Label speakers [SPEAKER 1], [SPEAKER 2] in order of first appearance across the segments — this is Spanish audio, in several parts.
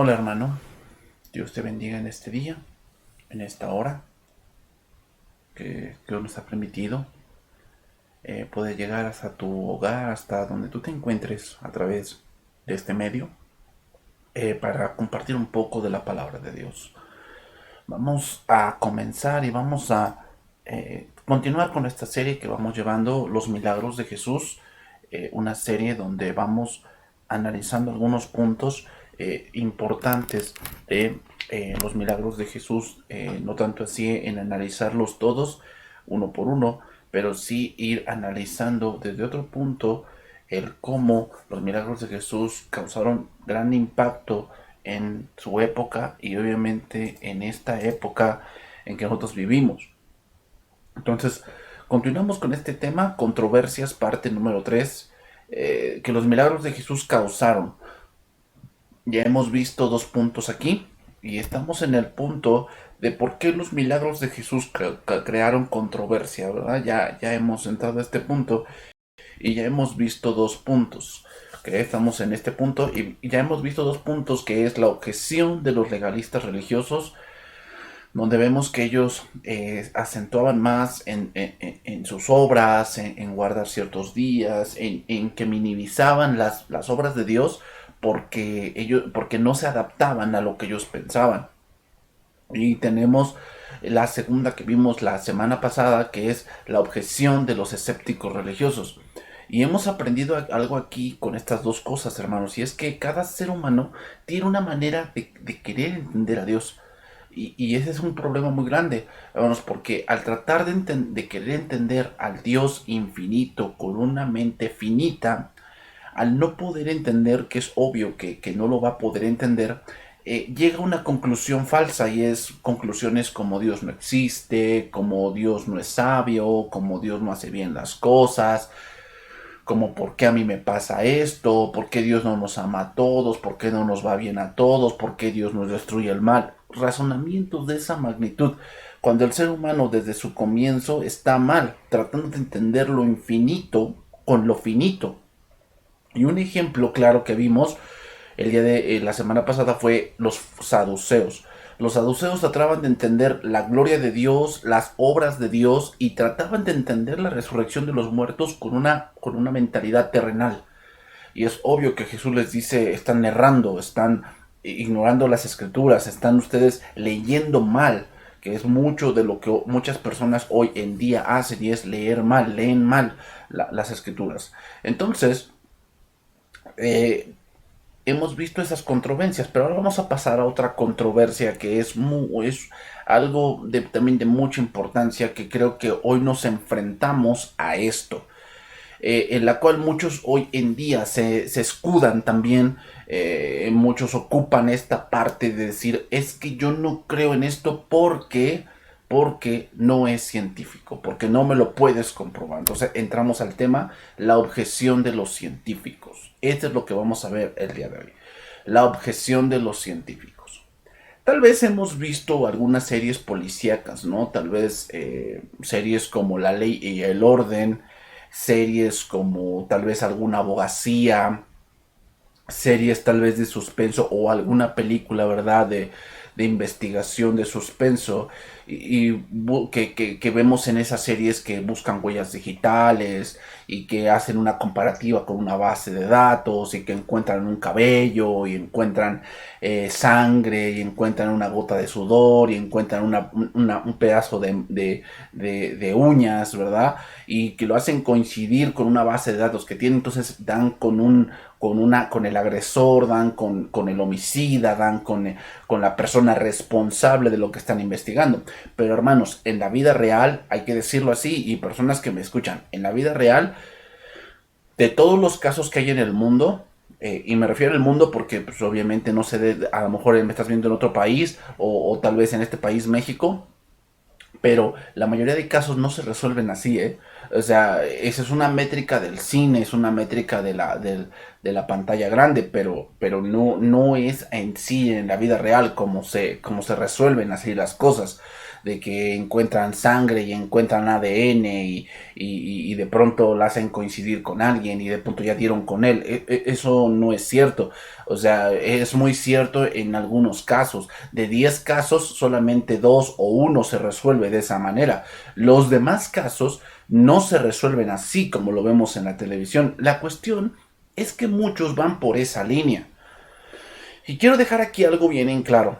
[SPEAKER 1] Hola hermano, Dios te bendiga en este día, en esta hora que Dios nos ha permitido poder llegar hasta tu hogar, hasta donde tú te encuentres a través de este medio para compartir un poco de la palabra de Dios. Vamos a comenzar y vamos a continuar con esta serie que vamos llevando, Los Milagros de Jesús, una serie donde vamos analizando algunos puntos importantes de los milagros de Jesús, no tanto así en analizarlos todos uno por uno, pero sí ir analizando desde otro punto el cómo los milagros de Jesús causaron gran impacto en su época y obviamente en esta época en que nosotros vivimos. Entonces, continuamos con este tema, controversias, parte número 3, que los milagros de Jesús causaron. Ya hemos visto dos puntos aquí y estamos en el punto de por qué los milagros de Jesús crearon controversia, ¿verdad? Ya hemos entrado a este punto y ya hemos visto dos puntos. Que estamos en este punto y ya hemos visto dos puntos que es la objeción de los legalistas religiosos, donde vemos que ellos acentuaban más en sus obras, en guardar ciertos días, en que minimizaban las obras de Dios porque no se adaptaban a lo que ellos pensaban. Y tenemos la segunda que vimos la semana pasada, que es la objeción de los escépticos religiosos. Y hemos aprendido algo aquí con estas dos cosas, hermanos, y es que cada ser humano tiene una manera de querer entender a Dios. Y ese es un problema muy grande, hermanos, porque al tratar de querer entender al Dios infinito con una mente finita, al no poder entender, que es obvio que no lo va a poder entender, llega a una conclusión falsa y es conclusiones como Dios no existe, como Dios no es sabio, como Dios no hace bien las cosas, como por qué a mí me pasa esto, por qué Dios no nos ama a todos, por qué no nos va bien a todos, por qué Dios nos destruye el mal. Razonamientos de esa magnitud, cuando el ser humano desde su comienzo está mal, tratando de entender lo infinito con lo finito. Y un ejemplo claro que vimos el día de la semana pasada fue los saduceos. Los saduceos trataban de entender la gloria de Dios, las obras de Dios y trataban de entender la resurrección de los muertos con una mentalidad terrenal. Y es obvio que Jesús les dice, están errando, están ignorando las escrituras, están ustedes leyendo mal, que es mucho de lo que muchas personas hoy en día hacen y es leer mal, leen mal las escrituras. Entonces, eh, hemos visto esas controversias, pero ahora vamos a pasar a otra controversia que es algo también de mucha importancia, que creo que hoy nos enfrentamos a esto, en la cual muchos hoy en día se escudan también, muchos ocupan esta parte de decir, es que yo no creo en esto porque no es científico, porque no me lo puedes comprobar. Entonces entramos al tema, la objeción de los científicos. Esto es lo que vamos a ver el día de hoy. La objeción de los científicos. Tal vez hemos visto algunas series policíacas, ¿no? Tal vez series como La Ley y el Orden, series como tal vez alguna abogacía, series tal vez de suspenso o alguna película, ¿verdad? De investigación, de suspenso, que vemos en esas series que buscan huellas digitales y que hacen una comparativa con una base de datos y que encuentran un cabello y encuentran sangre y encuentran una gota de sudor y encuentran un pedazo de uñas, ¿verdad? Y que lo hacen coincidir con una base de datos que tienen, entonces dan con el agresor, dan con el homicida, dan con la persona responsable de lo que están investigando. Pero hermanos, en la vida real, hay que decirlo así, y personas que me escuchan, en la vida real, de todos los casos que hay en el mundo, y me refiero al mundo porque pues, obviamente no sé, a lo mejor me estás viendo en otro país o tal vez en este país, México, pero la mayoría de casos no se resuelven así, ¿eh? O sea, esa es una métrica del cine, es una métrica de la pantalla grande, pero no es en sí, en la vida real, como se resuelven así las cosas. de que encuentran sangre y encuentran ADN y de pronto la hacen coincidir con alguien y de pronto ya dieron con él. Eso no es cierto. O sea, es muy cierto en algunos casos. De 10 casos, solamente 2 o 1 se resuelve de esa manera. Los demás casos no se resuelven así como lo vemos en la televisión. La cuestión es que muchos van por esa línea. Y quiero dejar aquí algo bien en claro.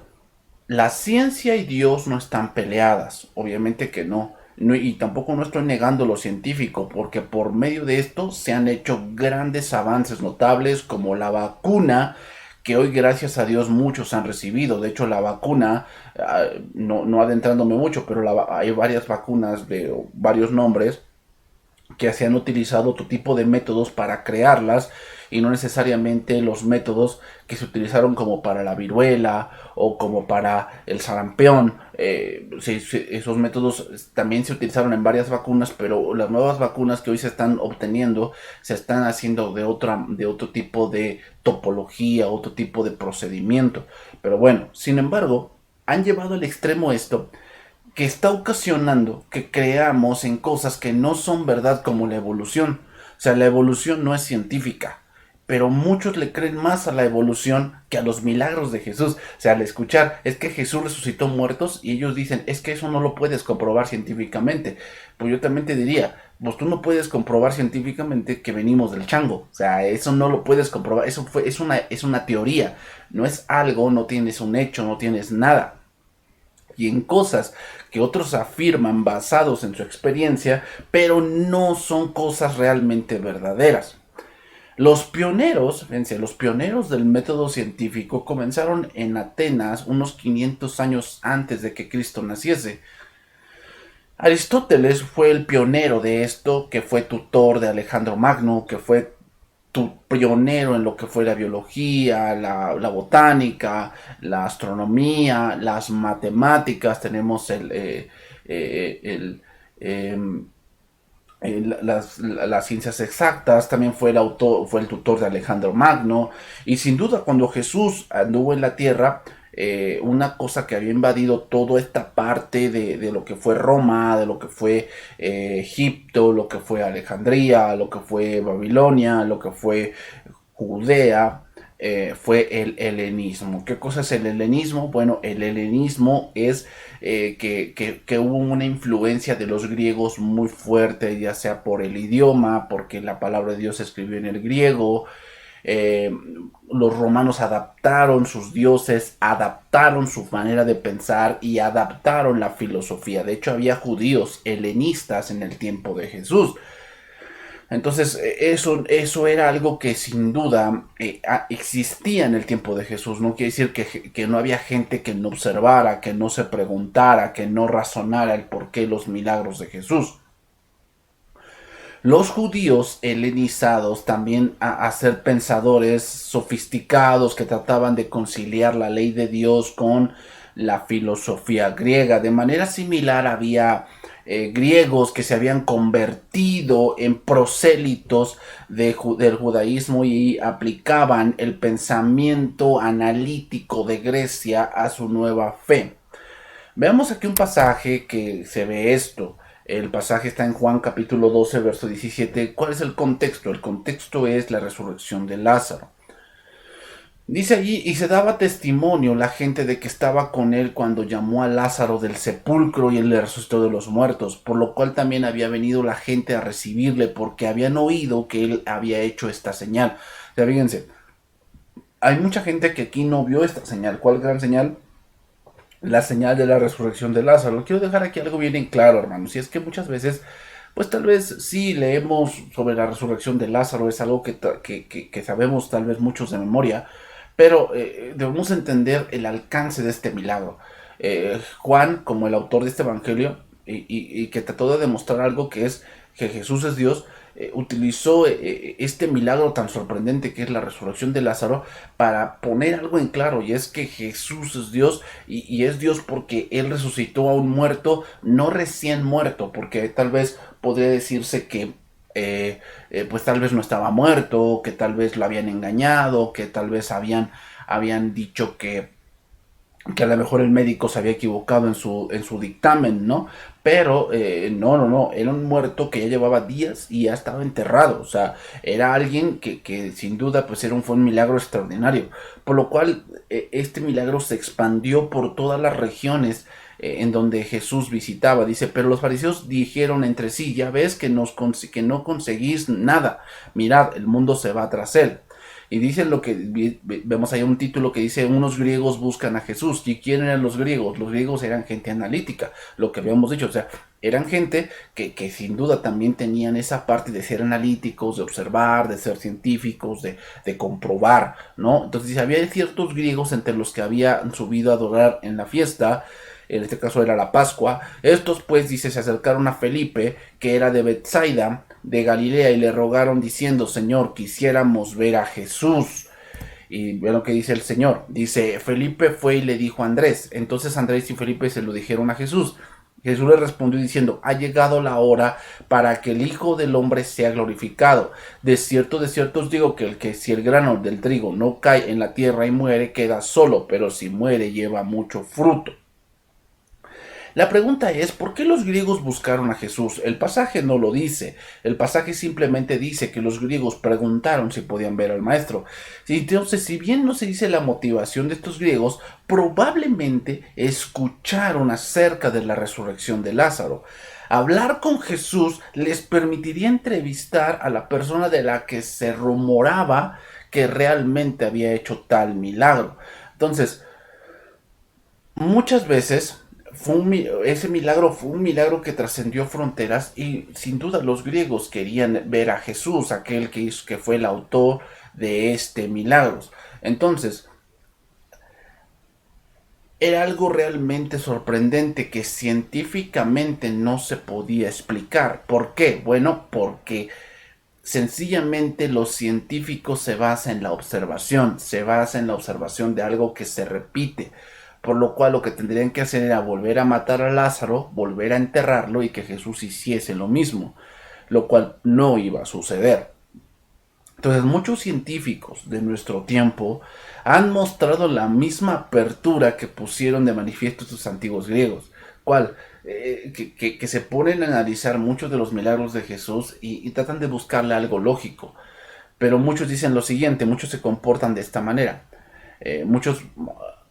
[SPEAKER 1] La ciencia y Dios no están peleadas, obviamente que no. Y tampoco no estoy negando lo científico, porque por medio de esto se han hecho grandes avances notables como la vacuna, que hoy gracias a Dios muchos han recibido. De hecho, la vacuna, no adentrándome mucho, pero hay varias vacunas de varios nombres que se han utilizado otro tipo de métodos para crearlas y no necesariamente los métodos que se utilizaron como para la viruela o como para el sarampión. Esos métodos también se utilizaron en varias vacunas, pero las nuevas vacunas que hoy se están obteniendo se están haciendo de otro tipo de topología, otro tipo de procedimiento. Pero bueno, sin embargo, han llevado al extremo esto que está ocasionando que creamos en cosas que no son verdad, como la evolución. O sea, la evolución no es científica, pero muchos le creen más a la evolución que a los milagros de Jesús. O sea, al escuchar, es que Jesús resucitó muertos y ellos dicen, es que eso no lo puedes comprobar científicamente. Pues yo también te diría, pues tú no puedes comprobar científicamente que venimos del chango. O sea, eso no lo puedes comprobar, es una teoría, no es algo, no tienes un hecho, no tienes nada. Y en cosas que otros afirman basados en su experiencia, pero no son cosas realmente verdaderas. Los pioneros, fíjense, los pioneros del método científico comenzaron en Atenas unos 500 años antes de que Cristo naciese. Aristóteles fue el pionero de esto, que fue tutor de Alejandro Magno, que fue pionero en lo que fue la biología, la botánica, la astronomía, las matemáticas. Tenemos las ciencias exactas. También fue fue el tutor de Alejandro Magno. Y sin duda, cuando Jesús anduvo en la tierra, una cosa que había invadido toda esta parte de lo que fue Roma, de lo que fue Egipto, lo que fue Alejandría, lo que fue Babilonia, lo que fue Judea, fue el helenismo. ¿Qué cosa es el helenismo? Bueno, el helenismo es que hubo una influencia de los griegos muy fuerte, ya sea por el idioma, porque la palabra de Dios se escribió en el griego. eh, los romanos adaptaron sus dioses, adaptaron su manera de pensar y adaptaron la filosofía. De hecho, había judíos helenistas en el tiempo de Jesús. Entonces, eso era algo que sin duda existía en el tiempo de Jesús. No quiere decir que no había gente que no observara, que no se preguntara, que no razonara el porqué los milagros de Jesús. Los judíos helenizados también a ser pensadores sofisticados que trataban de conciliar la ley de Dios con la filosofía griega. De manera similar había griegos que se habían convertido en prosélitos del judaísmo y aplicaban el pensamiento analítico de Grecia a su nueva fe. Veamos aquí un pasaje que se ve esto. El pasaje está en Juan capítulo 12, verso 17. ¿Cuál es el contexto? El contexto es la resurrección de Lázaro. Dice allí, y se daba testimonio la gente de que estaba con él cuando llamó a Lázaro del sepulcro y él le resucitó de los muertos, por lo cual también había venido la gente a recibirle porque habían oído que él había hecho esta señal. O sea, fíjense, hay mucha gente que aquí no vio esta señal. ¿Cuál gran señal? La señal de la resurrección de Lázaro. Quiero dejar aquí algo bien en claro, hermanos. Y es que muchas veces, pues tal vez sí leemos sobre la resurrección de Lázaro, es algo que sabemos tal vez muchos de memoria, pero debemos entender el alcance de este milagro. Juan, como el autor de este evangelio, y que trató de demostrar algo que es que Jesús es Dios, utilizó este milagro tan sorprendente que es la resurrección de Lázaro para poner algo en claro, y es que Jesús es Dios, y es Dios porque Él resucitó a un muerto, no recién muerto, porque tal vez podría decirse que pues tal vez no estaba muerto, que tal vez lo habían engañado, que tal vez habían dicho que a lo mejor el médico se había equivocado en su dictamen, ¿no? Pero no, era un muerto que ya llevaba días y ya estaba enterrado, o sea, era alguien que sin duda pues fue un milagro extraordinario, por lo cual este milagro se expandió por todas las regiones en donde Jesús visitaba, dice, pero los fariseos dijeron entre sí, ya ves que no conseguís nada, mirad, el mundo se va tras él. Y dice lo que vemos ahí un título que dice unos griegos buscan a Jesús. ¿Y quién eran los griegos? Los griegos eran gente analítica, lo que habíamos dicho, o sea, eran gente que sin duda también tenían esa parte de ser analíticos, de observar, de ser científicos, de comprobar, ¿no? Entonces dice, había ciertos griegos entre los que habían subido a adorar en la fiesta, en este caso era la Pascua. Estos pues, dice, se acercaron a Felipe, que era de Bethsaida, de Galilea, y le rogaron diciendo, Señor, quisiéramos ver a Jesús. Y ve lo que dice el Señor. Dice, Felipe fue y le dijo a Andrés. Entonces Andrés y Felipe se lo dijeron a Jesús. Jesús le respondió diciendo, ha llegado la hora para que el Hijo del Hombre sea glorificado. De cierto os digo que si el grano del trigo no cae en la tierra y muere, queda solo, pero si muere lleva mucho fruto. La pregunta es, ¿por qué los griegos buscaron a Jesús? El pasaje no lo dice. El pasaje simplemente dice que los griegos preguntaron si podían ver al maestro. Entonces, si bien no se dice la motivación de estos griegos, probablemente escucharon acerca de la resurrección de Lázaro. Hablar con Jesús les permitiría entrevistar a la persona de la que se rumoraba que realmente había hecho tal milagro. Entonces, muchas veces ese milagro fue un milagro que trascendió fronteras y sin duda los griegos querían ver a Jesús, aquel que fue el autor de este milagro. Entonces, era algo realmente sorprendente que científicamente no se podía explicar. ¿Por qué? Bueno, porque sencillamente los científicos se basan en la observación, se basa en la observación de algo que se repite, por lo cual lo que tendrían que hacer era volver a matar a Lázaro, volver a enterrarlo y que Jesús hiciese lo mismo, lo cual no iba a suceder. Entonces muchos científicos de nuestro tiempo han mostrado la misma apertura que pusieron de manifiesto estos antiguos griegos, cual que se ponen a analizar muchos de los milagros de Jesús y tratan de buscarle algo lógico. Pero muchos dicen lo siguiente, muchos se comportan de esta manera.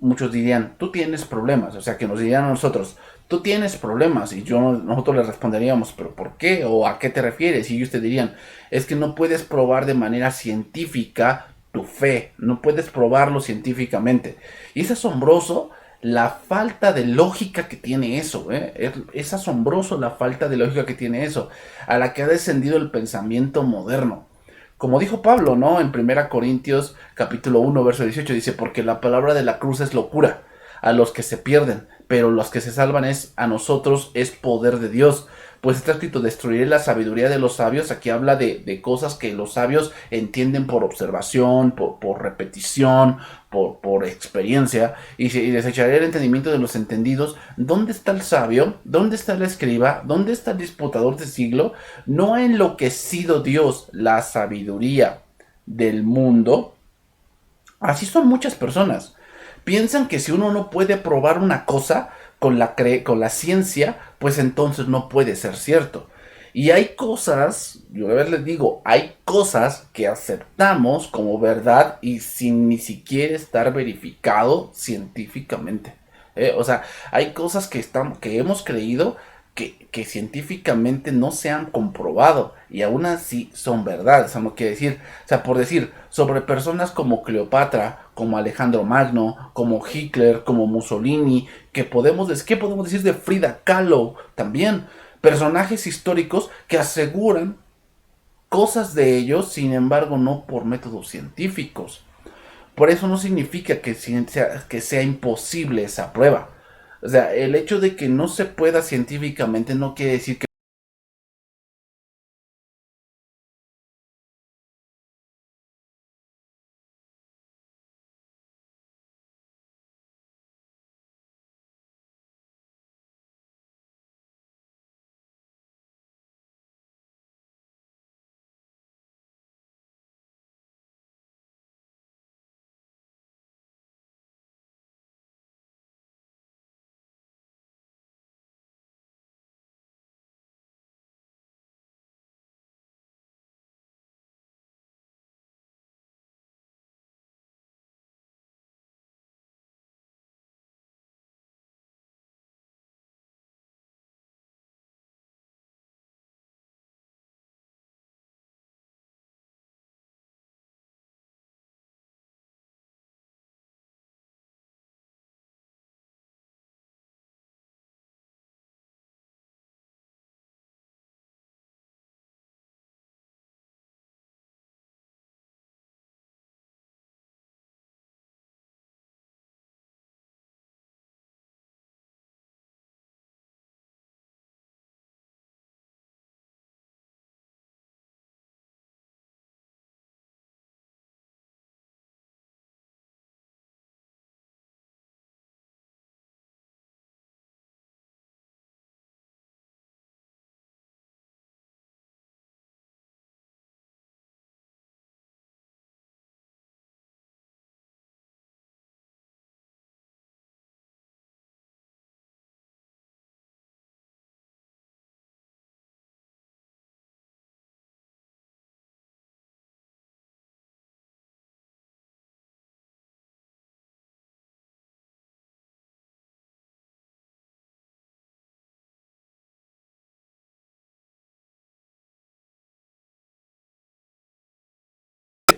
[SPEAKER 1] Muchos dirían, tú tienes problemas, o sea, que nos dirían a nosotros, tú tienes problemas, y nosotros les responderíamos, pero ¿por qué? ¿O a qué te refieres? Y ellos te dirían, es que no puedes probar de manera científica tu fe, no puedes probarlo científicamente. Y es asombroso la falta de lógica que tiene eso, ¿eh? Es asombroso la falta de lógica que tiene eso, a la que ha descendido el pensamiento moderno. Como dijo Pablo, ¿no? En 1 Corintios capítulo 1, verso 18, dice, porque la palabra de la cruz es locura a los que se pierden, pero los que se salvan a nosotros es poder de Dios. Pues está escrito, destruiré la sabiduría de los sabios. Aquí habla de cosas que los sabios entienden por observación, por repetición, por experiencia, y desecharé el entendimiento de los entendidos. ¿Dónde está el sabio? ¿Dónde está el escriba? ¿Dónde está el disputador de siglo? ¿No ha enloquecido Dios la sabiduría del mundo? Así son muchas personas. Piensan que si uno no puede probar una cosa con la ciencia, pues entonces no puede ser cierto. Y hay cosas, yo a ver les digo, hay cosas que aceptamos como verdad y sin ni siquiera estar verificado científicamente. O sea, hay cosas que hemos creído que científicamente no se han comprobado y aún así son verdades. Eso no quiere decir, o sea, por decir, sobre personas como Cleopatra, como Alejandro Magno, como Hitler, como Mussolini, ¿qué podemos decir de Frida Kahlo también? Personajes históricos que aseguran cosas de ellos, sin embargo, no por métodos científicos. Por eso no significa que sea imposible esa prueba. O sea, el hecho de que no se pueda científicamente no quiere decir que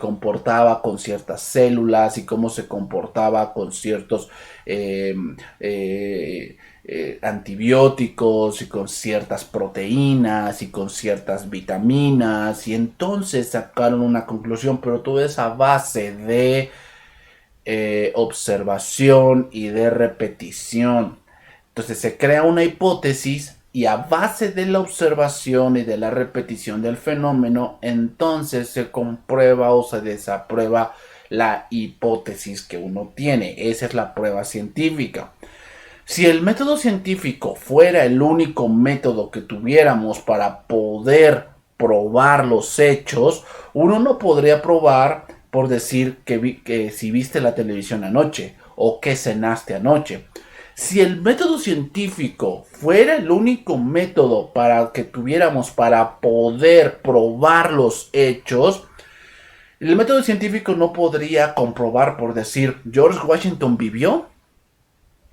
[SPEAKER 1] comportaba con ciertas células y cómo se comportaba con ciertos eh, eh, antibióticos y con ciertas proteínas y con ciertas vitaminas, y entonces sacaron una conclusión, pero todo es a base de observación y de repetición. Entonces se crea una hipótesis y a base de la observación y de la repetición del fenómeno, entonces se comprueba o se desaprueba la hipótesis que uno tiene. Esa es la prueba científica. Si el método científico fuera el único método que tuviéramos para poder probar los hechos, uno no podría probar por decir que si viste la televisión anoche o que cenaste anoche. Si el método científico fuera el único método para que tuviéramos para poder probar los hechos, el método científico no podría comprobar por decir George Washington vivió.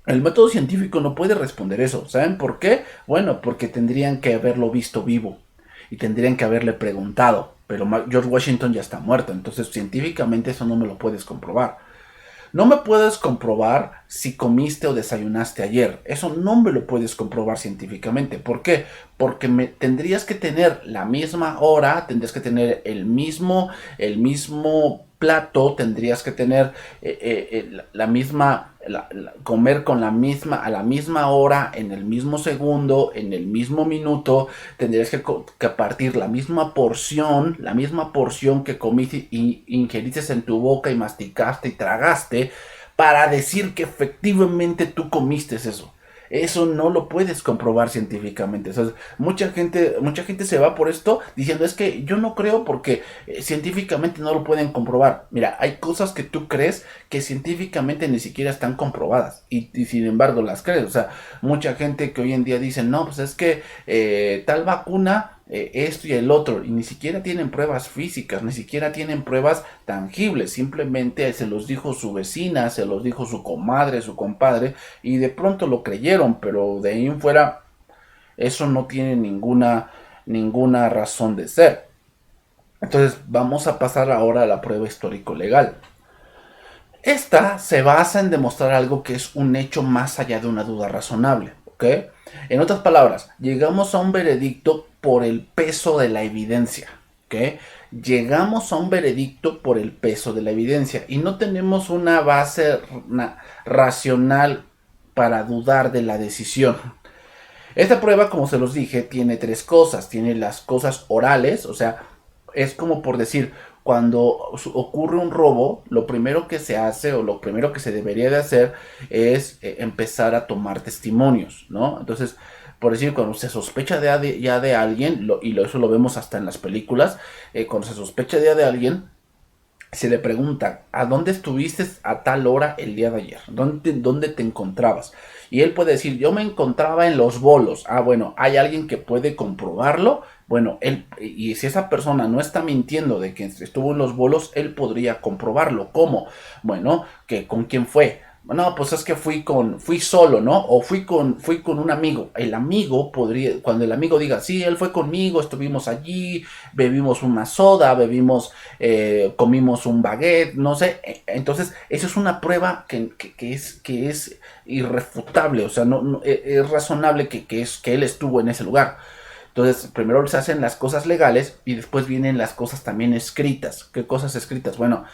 [SPEAKER 1] El método científico no puede responder eso. ¿Saben por qué? Bueno, porque tendrían que haberlo visto vivo y tendrían que haberle preguntado. Pero George Washington ya está muerto, entonces científicamente eso no me lo puedes comprobar. No me puedes comprobar si comiste o desayunaste ayer. Eso no me lo puedes comprobar científicamente. ¿Por qué? Porque tendrías que tener la misma hora, tendrías que tener el mismo plato, tendrías que tener la misma, comer con la misma, a la misma hora, en el mismo segundo, en el mismo minuto, tendrías que partir la misma porción que comiste y ingeriste en tu boca y masticaste y tragaste para decir que efectivamente tú comiste eso. Eso no lo puedes comprobar científicamente. O sea, mucha gente se va por esto diciendo es que yo no creo porque científicamente no lo pueden comprobar. Mira, hay cosas que tú crees que científicamente ni siquiera están comprobadas y sin embargo las crees. O sea, mucha gente que hoy en día dice no, pues es que tal vacuna esto y el otro, y ni siquiera tienen pruebas físicas, ni siquiera tienen pruebas tangibles, simplemente se los dijo su vecina, se los dijo su comadre, su compadre, y de pronto lo creyeron, pero de ahí en fuera eso no tiene ninguna razón de ser. Entonces vamos a pasar ahora a la prueba histórico-legal. Esta se basa en demostrar algo que es un hecho más allá de una duda razonable, ¿ok? En otras palabras, llegamos a un veredicto por el peso de la evidencia, ¿ok? Llegamos a un veredicto por el peso de la evidencia y no tenemos una base racional para dudar de la decisión. Esta prueba, como se los dije, tiene tres cosas. Tiene las cosas orales, o sea, es como por decir, cuando ocurre un robo, lo primero que se hace o lo primero que se debería de hacer es empezar a tomar testimonios, ¿no? Entonces, por decir, cuando se sospecha ya de alguien, eso lo vemos hasta en las películas, cuando se sospecha ya de alguien, se le pregunta, ¿a dónde estuviste a tal hora el día de ayer? ¿Dónde te encontrabas? Y él puede decir, yo me encontraba en Los Bolos. Ah, bueno, ¿hay alguien que puede comprobarlo? Bueno, y si esa persona no está mintiendo de que estuvo en Los Bolos, él podría comprobarlo. ¿Cómo? Bueno, ¿con quién fue? No, pues es que fui solo, ¿no? O fui con un amigo. El amigo podría, cuando el amigo diga, sí, él fue conmigo, estuvimos allí, bebimos una soda, comimos un baguette, no sé. Entonces, eso es una prueba que es irrefutable, o sea, es razonable que él estuvo en ese lugar. Entonces, primero se hacen las cosas legales y después vienen las cosas también escritas. ¿Qué cosas escritas? Bueno,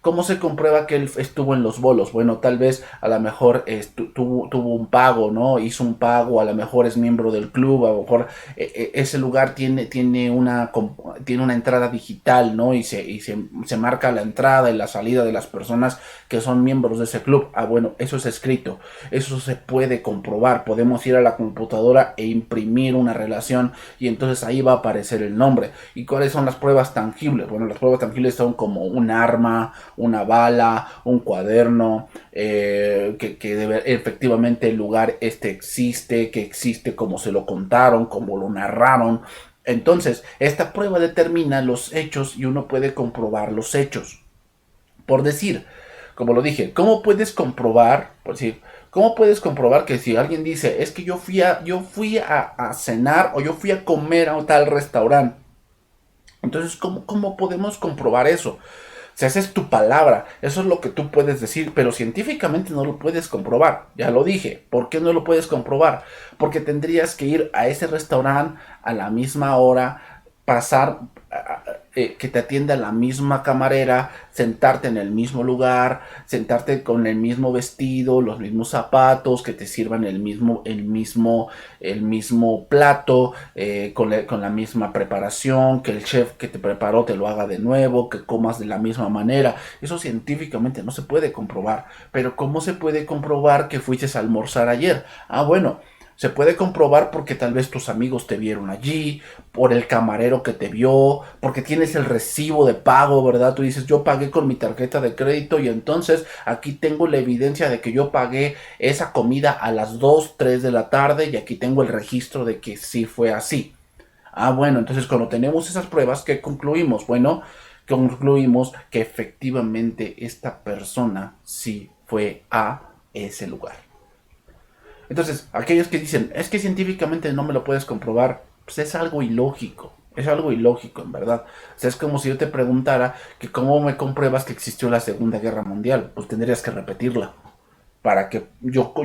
[SPEAKER 1] ¿cómo se comprueba que él estuvo en Los Bolos? Bueno, tal vez a lo mejor tuvo un pago, ¿no? Hizo un pago, a lo mejor es miembro del club, a lo mejor ese lugar tiene una entrada digital, ¿no? Y se marca la entrada y la salida de las personas que son miembros de ese club. Ah, bueno, eso es escrito, eso se puede comprobar. Podemos ir a la computadora e imprimir una relación y entonces ahí va a aparecer el nombre. ¿Y cuáles son las pruebas tangibles? Bueno, las pruebas tangibles son como un arma, una bala, un cuaderno, efectivamente el lugar existe, que existe como se lo contaron, como lo narraron. Entonces, esta prueba determina los hechos y uno puede comprobar los hechos. Por decir, como lo dije, ¿cómo puedes comprobar? Por decir, ¿cómo puedes comprobar que si alguien dice, es que yo fui a cenar o yo fui a comer a un tal restaurante? Entonces, ¿cómo podemos comprobar eso? O sea, esa es tu palabra, eso es lo que tú puedes decir, pero científicamente no lo puedes comprobar. Ya lo dije. ¿Por qué no lo puedes comprobar? Porque tendrías que ir a ese restaurante a la misma hora, pasar, que te atienda la misma camarera, sentarte en el mismo lugar, sentarte con el mismo vestido, los mismos zapatos, que te sirvan el mismo plato, con la misma preparación, que el chef que te preparó te lo haga de nuevo, que comas de la misma manera. Eso científicamente no se puede comprobar. Pero ¿cómo se puede comprobar que fuiste a almorzar ayer? Ah, bueno. Se puede comprobar porque tal vez tus amigos te vieron allí, por el camarero que te vio, porque tienes el recibo de pago, ¿verdad? Tú dices, yo pagué con mi tarjeta de crédito y entonces aquí tengo la evidencia de que yo pagué esa comida a las 2, 3 de la tarde y aquí tengo el registro de que sí fue así. Ah, bueno, entonces cuando tenemos esas pruebas, ¿qué concluimos? Bueno, concluimos que efectivamente esta persona sí fue a ese lugar. Entonces, aquellos que dicen, es que científicamente no me lo puedes comprobar, pues es algo ilógico. Es algo ilógico, en verdad. O sea, es como si yo te preguntara que cómo me compruebas que existió la Segunda Guerra Mundial. Pues tendrías que repetirla para que yo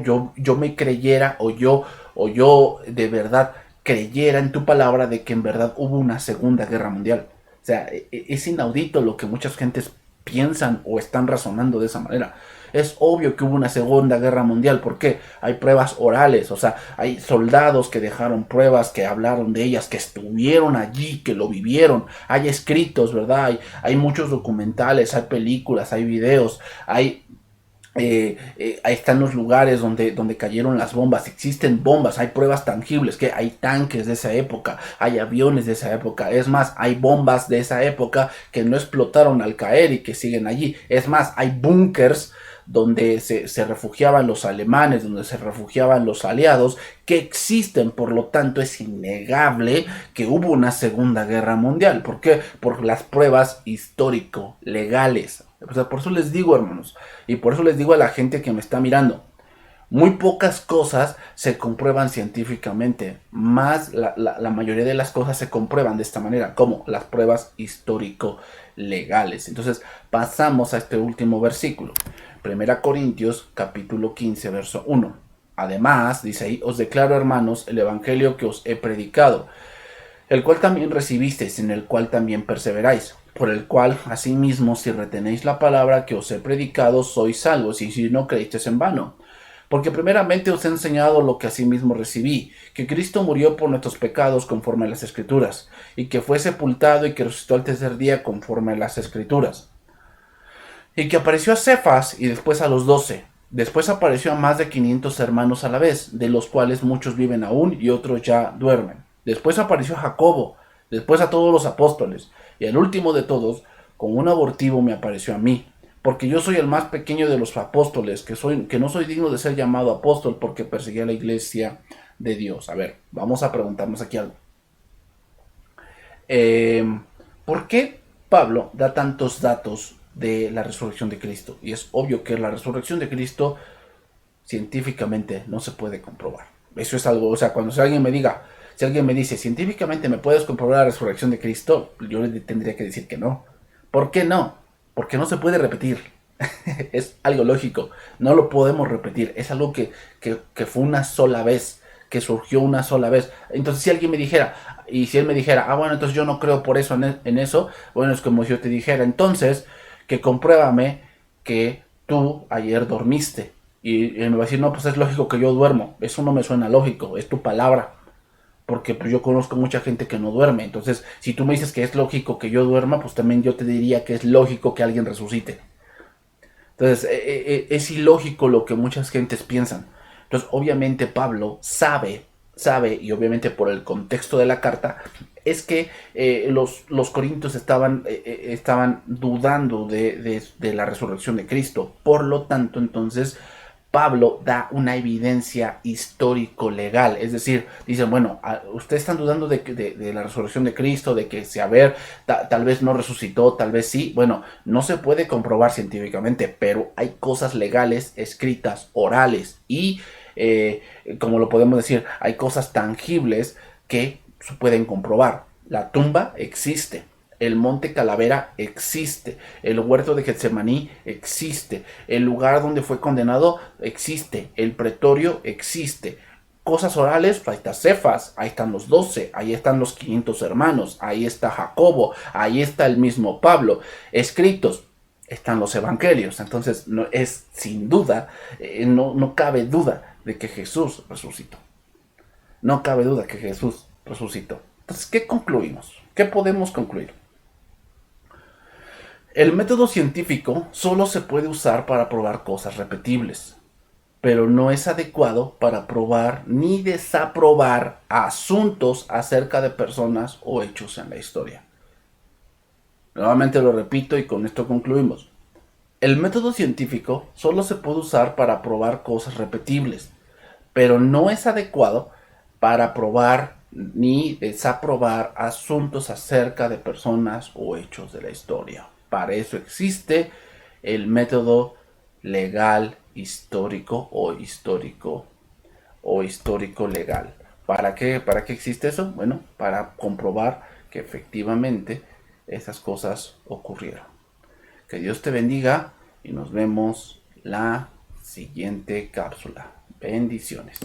[SPEAKER 1] me creyera o yo de verdad creyera en tu palabra de que en verdad hubo una Segunda Guerra Mundial. O sea, es inaudito lo que muchas gentes piensan o están razonando de esa manera. Es obvio que hubo una Segunda Guerra Mundial. ¿Por qué? Hay pruebas orales, o sea, hay soldados que dejaron pruebas, que hablaron de ellas, que estuvieron allí, que lo vivieron. Hay escritos, ¿verdad? Hay muchos documentales, hay películas, hay videos, ahí están los lugares donde cayeron las bombas. Existen bombas, hay pruebas tangibles, que hay tanques de esa época, hay aviones de esa época. Es más, hay bombas de esa época que no explotaron al caer y que siguen allí. Es más, hay búnkers donde se refugiaban los alemanes, donde se refugiaban los aliados, que existen. Por lo tanto, es innegable que hubo una Segunda Guerra Mundial. ¿Por qué? Por las pruebas histórico-legales. O sea, por eso les digo, hermanos, y por eso les digo a la gente que me está mirando, muy pocas cosas se comprueban científicamente, más la mayoría de las cosas se comprueban de esta manera, como las pruebas histórico-legales. Entonces, pasamos a este último versículo. 1 Corintios capítulo 15, verso 1. Además, dice ahí, os declaro, hermanos, el evangelio que os he predicado, el cual también recibisteis, en el cual también perseveráis, por el cual, asimismo, si retenéis la palabra que os he predicado, sois salvos, y si no creísteis en vano. Porque primeramente os he enseñado lo que asimismo recibí, que Cristo murió por nuestros pecados conforme a las Escrituras, y que fue sepultado y que resucitó al tercer día conforme a las Escrituras, y que apareció a Cefas y después a los 12. Después apareció a más de 500 hermanos a la vez, de los cuales muchos viven aún y otros ya duermen. Después apareció a Jacobo, después a todos los apóstoles, y el último de todos, con un abortivo, me apareció a mí, porque yo soy el más pequeño de los apóstoles, que no soy digno de ser llamado apóstol porque perseguí a la iglesia de Dios. A ver, vamos a preguntarnos aquí algo. ¿Por qué Pablo da tantos datos de la resurrección de Cristo? Y es obvio que la resurrección de Cristo científicamente no se puede comprobar. Eso es algo, o sea, cuando si alguien me dice, científicamente me puedes comprobar la resurrección de Cristo, yo le tendría que decir que no. ¿Por qué no? Porque no se puede repetir. Es algo lógico, no lo podemos repetir. Es algo que fue una sola vez, que surgió una sola vez. Entonces si alguien me dijera, y si él me dijera, ah, bueno, entonces yo no creo por eso en eso, bueno, es como si yo te dijera, entonces, que compruébame que tú ayer dormiste. Y él me va a decir, no, pues es lógico que yo duermo. Eso no me suena lógico, es tu palabra. Porque pues yo conozco mucha gente que no duerme. Entonces, si tú me dices que es lógico que yo duerma, pues también yo te diría que es lógico que alguien resucite. Entonces, es ilógico lo que muchas gentes piensan. Entonces, obviamente Pablo sabe, y obviamente por el contexto de la carta, es que los corintios estaban dudando de la resurrección de Cristo. Por lo tanto, entonces, Pablo da una evidencia histórico-legal, es decir, dicen, bueno, ustedes están dudando de la resurrección de Cristo, de que tal vez no resucitó, tal vez sí, bueno, no se puede comprobar científicamente, pero hay cosas legales, escritas, orales, y como lo podemos decir, hay cosas tangibles que se pueden comprobar. La tumba existe. El monte Calavera existe. El huerto de Getsemaní existe. El lugar donde fue condenado existe. El pretorio existe. Cosas orales, pues ahí está Cefas, ahí están los 12, ahí están los 500 hermanos, ahí está Jacobo, ahí está el mismo Pablo. Escritos, están los evangelios. Entonces, no, es sin duda, no cabe duda de que Jesús resucitó. No cabe duda que Jesús resucitó. Entonces, ¿qué concluimos? ¿Qué podemos concluir? El método científico solo se puede usar para probar cosas repetibles, pero no es adecuado para probar ni desaprobar asuntos acerca de personas o hechos en la historia. Nuevamente lo repito y con esto concluimos. El método científico solo se puede usar para probar cosas repetibles, pero no es adecuado para probar ni desaprobar asuntos acerca de personas o hechos de la historia. Para eso existe el método legal histórico o histórico legal. ¿Para qué existe eso? Bueno, para comprobar que efectivamente esas cosas ocurrieron. Que Dios te bendiga y nos vemos la siguiente cápsula. Bendiciones.